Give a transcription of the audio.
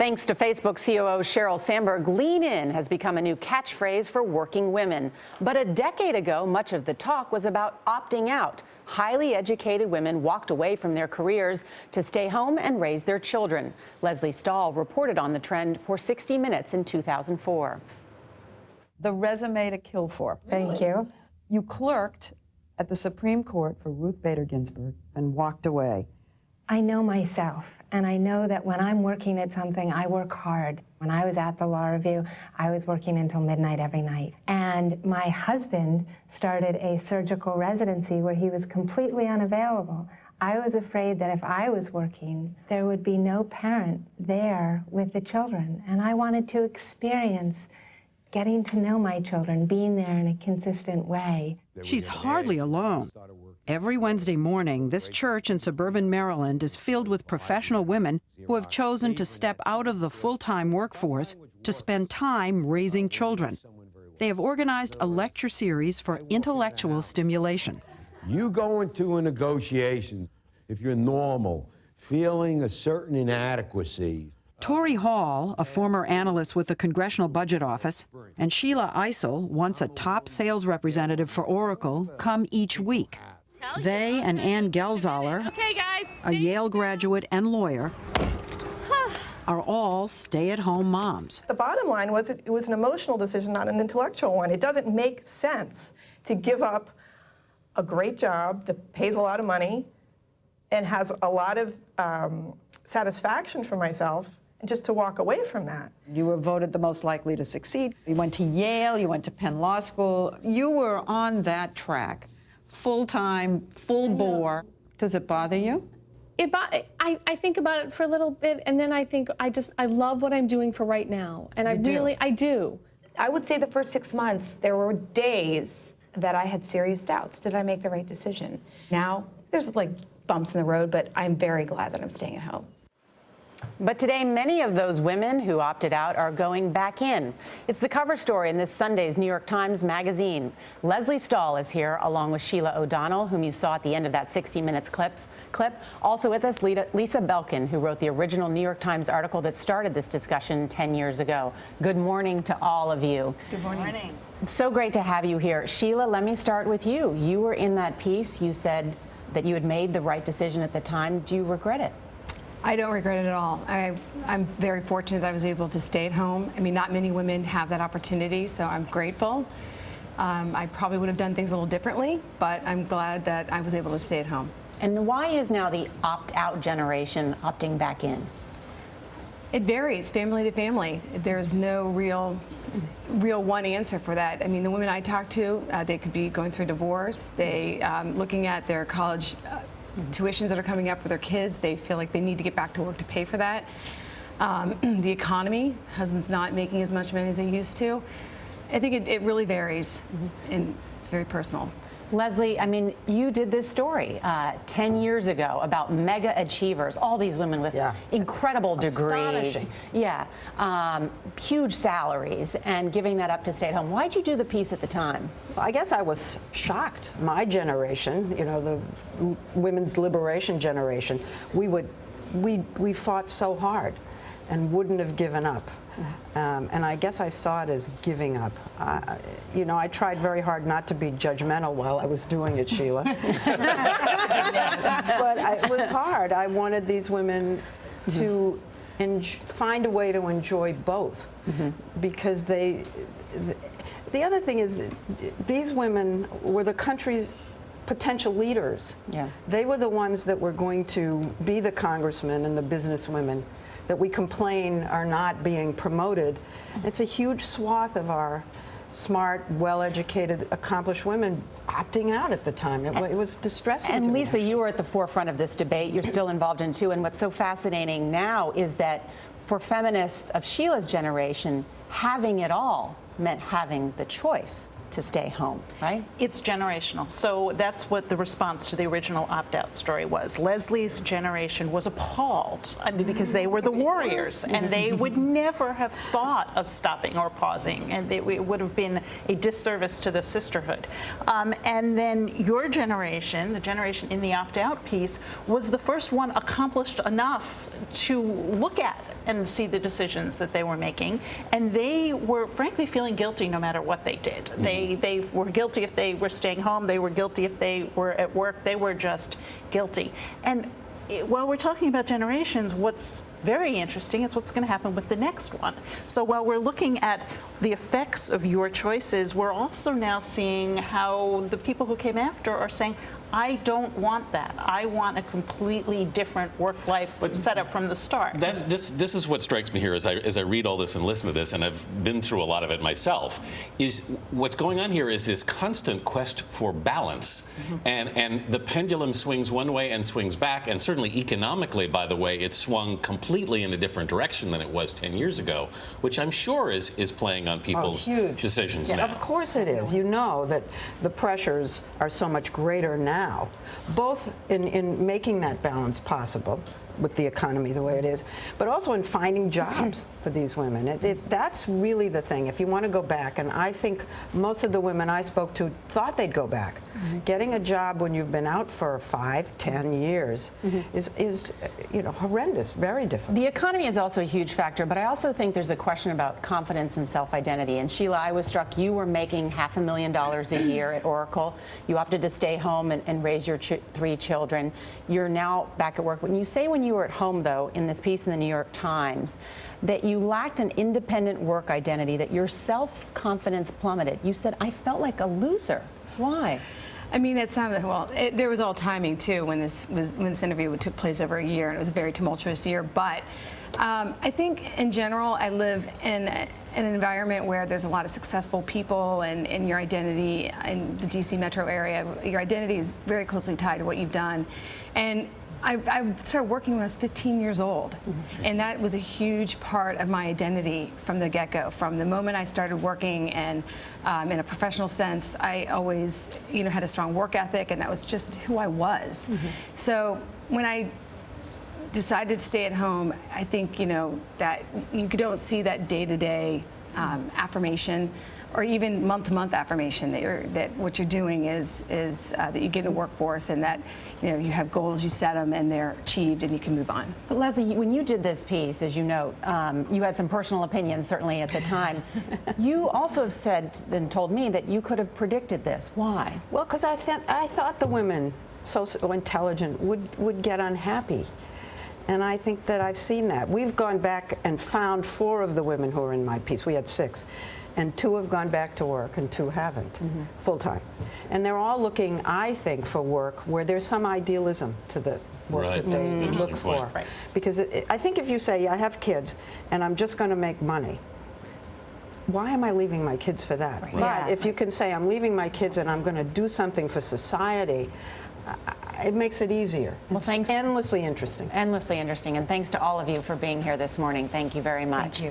Thanks to Facebook COO Sheryl Sandberg, lean in has become a new catchphrase for working women. But a decade ago, much of the talk was about opting out. Highly educated women walked away from their careers to stay home and raise their children. Lesley Stahl reported on the trend for 60 Minutes in 2004. The resume to kill for. Thank you. You clerked at the Supreme Court for Ruth Bader Ginsburg and walked away. I know myself, and I know that when I'm working at something, I work hard. When I was at the law review, I was working until midnight every night. And my husband started a surgical residency where he was completely unavailable. I was afraid that if I was working, there would be no parent there with the children. And I wanted to experience getting to know my children, being there in a consistent way. She's hardly alone. Every Wednesday morning, this church in suburban Maryland is filled with professional women who have chosen to step out of the full-time workforce to spend time raising children. They have organized a lecture series for intellectual stimulation. You go into a negotiation, if you're normal, feeling a certain inadequacy. Tori Hall, a former analyst with the Congressional Budget Office, and Sheilah Isel, once a top sales representative for Oracle, come each week. They and Ann Gelzaler, a Yale graduate and lawyer, are all stay-at-home moms. The bottom line was it was an emotional decision, not an intellectual one. It doesn't make sense to give up a great job that pays a lot of money and has a lot of satisfaction for myself, and just to walk away from that. You were voted the most likely to succeed. You went to Yale, you went to Penn Law School. You were on that track, full-time, full bore. Does it bother you? I think about it for a little bit, and then I think I love what I'm doing for right now, and I do. I would say the first 6 months, there were days that I had serious doubts. Did I make the right decision? Now, there's like bumps in the road, but I'm very glad that I'm staying at home. But today, many of those women who opted out are going back in. It's the cover story in this Sunday's New York Times Magazine. Lesley Stahl is here, along with Sheilah O'Donnell, whom you saw at the end of that 60 Minutes clip. Also with us, Lisa Belkin, who wrote the original New York Times article that started this discussion 10 years ago. Good morning to all of you. Good morning. It's so great to have you here. Sheilah, let me start with you. You were in that piece. You said that you had made the right decision at the time. Do you regret it? I don't regret it at all. I'm very fortunate that I was able to stay at home. I mean, not many women have that opportunity, so I'm grateful. I probably would have done things a little differently, but I'm glad that I was able to stay at home. And why is now the opt-out generation opting back in? It varies family to family. There's no real one answer for that. I mean, the women I talk to, they could be going through divorce. They looking at their college tuitions that are coming up for their kids. They feel like they need to get back to work to pay for that. The economy, husband's not making as much money as they used to. I think it really varies, and it's very personal. Lesley, I mean, you did this story 10 years ago about mega achievers, all these women with incredible degrees. Huge salaries, and giving that up to stay at home. Why'd you do the piece at the time? I guess I was shocked. My generation, you know, the women's liberation generation, we fought so hard and wouldn't have given up. And I guess I saw it as giving up. You know, I tried very hard not to be judgmental while I was doing it, Sheilah. But it was hard. I wanted these women to find a way to enjoy both, because the other thing is that these women were the country's potential leaders. They were the ones that were going to be the congressmen and the businesswomen that we complain are not being promoted. It's a huge swath of our smart, well-educated, accomplished women opting out at the time. It was distressing to me. And Lisa, you were at the forefront of this debate. You're still involved in it too. And what's so fascinating now is that for feminists of Sheilah's generation, having it all meant having the choice to stay home, right? It's generational. So that's what the response to the original opt-out story was. Lesley's generation was appalled, I mean, because they were the warriors, and they would never have thought of stopping or pausing, and it would have been a disservice to the sisterhood. And then your generation, the generation in the opt-out piece, was the first one accomplished enough to look at and see the decisions that they were making, and they were frankly feeling guilty no matter what they did. They were guilty if they were staying home, they were guilty if they were at work, they were just guilty. And while we're talking about generations, what's very interesting is what's going to happen with the next one. So while we're looking at the effects of your choices, we're also now seeing how the people who came after are saying, I don't want that. I want a completely different work-life setup from the start. This is what strikes me here as I read all this and listen to this, and I've been through a lot of it myself, is what's going on here is this constant quest for balance. And the pendulum swings one way and swings back, and certainly economically, by the way, it's swung completely in a different direction than it was 10 years ago, which I'm sure is playing on people's decisions now. Of course it is. You know that the pressures are so much greater now, both in making that balance possible with the economy the way it is, but also in finding jobs for these women. That's really the thing. If you want to go back, and I think most of the women I spoke to thought they'd go back. Getting a job when you've been out for 5, 10 years is horrendous, very difficult. The economy is also a huge factor, but I also think there's a question about confidence and self-identity. And Sheilah, I was struck you were making $500,000 a year at Oracle. You opted to stay home and raise your 3 children. You're now back at work. When you say when you were at home, though, in this piece in the New York Times, that you lacked an independent work identity, that your self-confidence plummeted. You said, I felt like a loser. Why? I mean, it sounded, well, there was all timing, too, when this interview took place over a year, and it was a very tumultuous year. But I think, in general, I live in an environment where there's a lot of successful people, and your identity in the D.C. metro area, your identity is very closely tied to what you've done. And I started working when I was 15 years old, and that was a huge part of my identity from the get-go. From the moment I started working, and in a professional sense, I always, had a strong work ethic, and that was just who I was. So when I decided to stay at home, I think, that you don't see that day-to-day affirmation, or even month-to-month affirmation that what you're doing is that you get in the workforce, and that you have goals, you set them, and they're achieved, and you can move on. But Lesley, when you did this piece, as you note, you had some personal opinions certainly at the time. You also have said and told me that you could have predicted this. Why? Well, because I thought the women, so intelligent, would get unhappy. And I think that I've seen that. We've gone back and found 4 of the women who are in my piece. We had 6. And 2 have gone back to work and 2 haven't, full-time. And they're all looking, I think, for work where there's some idealism to the work that they look for. Right. Because I think if you say, I have kids and I'm just going to make money, why am I leaving my kids for that? Right. But if you can say, I'm leaving my kids and I'm going to do something for society, it makes it easier. Well, thanks. Endlessly interesting. Endlessly interesting. And thanks to all of you for being here this morning. Thank you very much. Thank you.